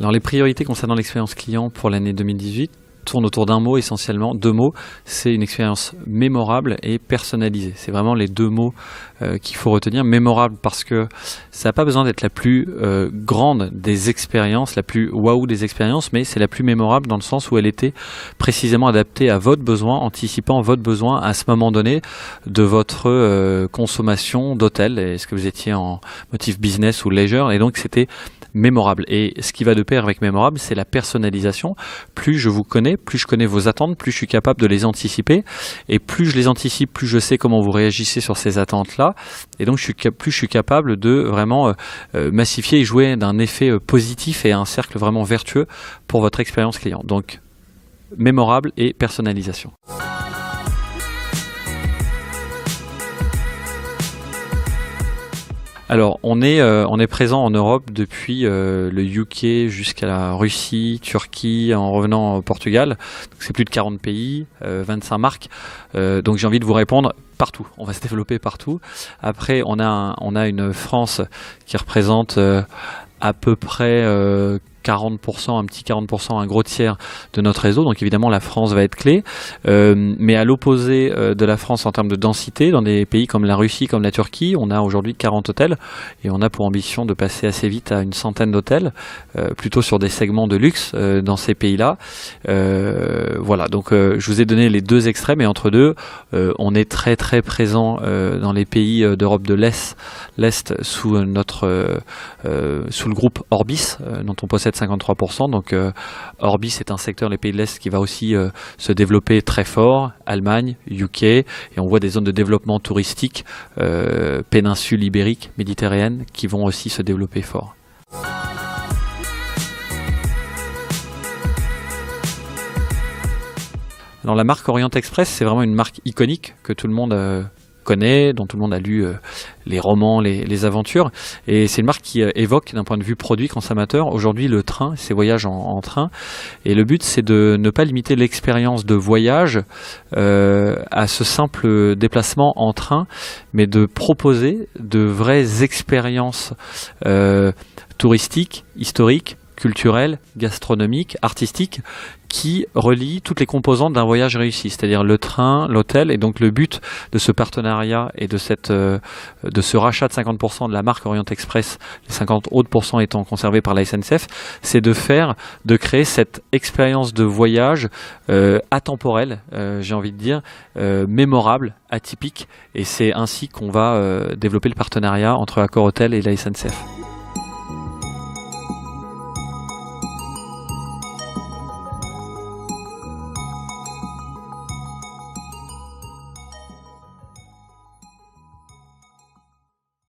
Alors les priorités concernant l'expérience client pour l'année 2018 tournent autour d'un mot essentiellement, deux mots, c'est une expérience mémorable et personnalisée. C'est vraiment les deux mots qu'il faut retenir. Mémorable parce que ça n'a pas besoin d'être la plus grande des expériences, la plus waouh des expériences, mais c'est la plus mémorable dans le sens où elle était précisément adaptée à votre besoin, anticipant votre besoin à ce moment donné de votre consommation d'hôtel. Est-ce que vous étiez en motif business ou leisure? Et donc c'était mémorable. Et ce qui va de pair avec mémorable, c'est la personnalisation. Plus je vous connais, plus je connais vos attentes, plus je suis capable de les anticiper. Et plus je les anticipe, plus je sais comment vous réagissez sur ces attentes-là. Et donc, plus je suis capable de vraiment massifier et jouer d'un effet positif et un cercle vraiment vertueux pour votre expérience client. Donc, mémorable et personnalisation. Alors, on est présent en Europe depuis le UK jusqu'à la Russie, Turquie, en revenant au Portugal. Donc, c'est plus de 40 pays, 25 marques. Donc, j'ai envie de vous répondre partout. On va se développer partout. Après, on a une France qui représente à peu près 40%, un petit 40%, un gros tiers de notre réseau. Donc évidemment, la France va être clé. Mais à l'opposé de la France en termes de densité, dans des pays comme la Russie, comme la Turquie, on a aujourd'hui 40 hôtels et on a pour ambition de passer assez vite à une centaine d'hôtels, plutôt sur des segments de luxe dans ces pays-là. Voilà, donc je vous ai donné les deux extrêmes et entre deux, on est très très présent dans les pays d'Europe de l'Est sous le groupe Orbis, dont on possède 53%. Donc Orbis est un secteur, les pays de l'Est, qui va aussi se développer très fort. Allemagne, UK, et on voit des zones de développement touristique, péninsule ibérique, méditerranéenne, qui vont aussi se développer fort. Alors la marque Orient Express, c'est vraiment une marque iconique que tout le monde connaît, dont tout le monde a lu les romans, les aventures, et c'est une marque qui évoque d'un point de vue produit consommateur aujourd'hui le train, ses voyages en train, et le but c'est de ne pas limiter l'expérience de voyage à ce simple déplacement en train, mais de proposer de vraies expériences touristiques, historiques, culturelles, gastronomiques, artistiques, qui relie toutes les composantes d'un voyage réussi, c'est-à-dire le train, l'hôtel, et donc le but de ce partenariat et de ce rachat de 50% de la marque Orient Express, les 50 autres pourcents étant conservés par la SNCF, c'est de créer cette expérience de voyage atemporelle, j'ai envie de dire, mémorable, atypique, et c'est ainsi qu'on va développer le partenariat entre Accor Hôtel et la SNCF.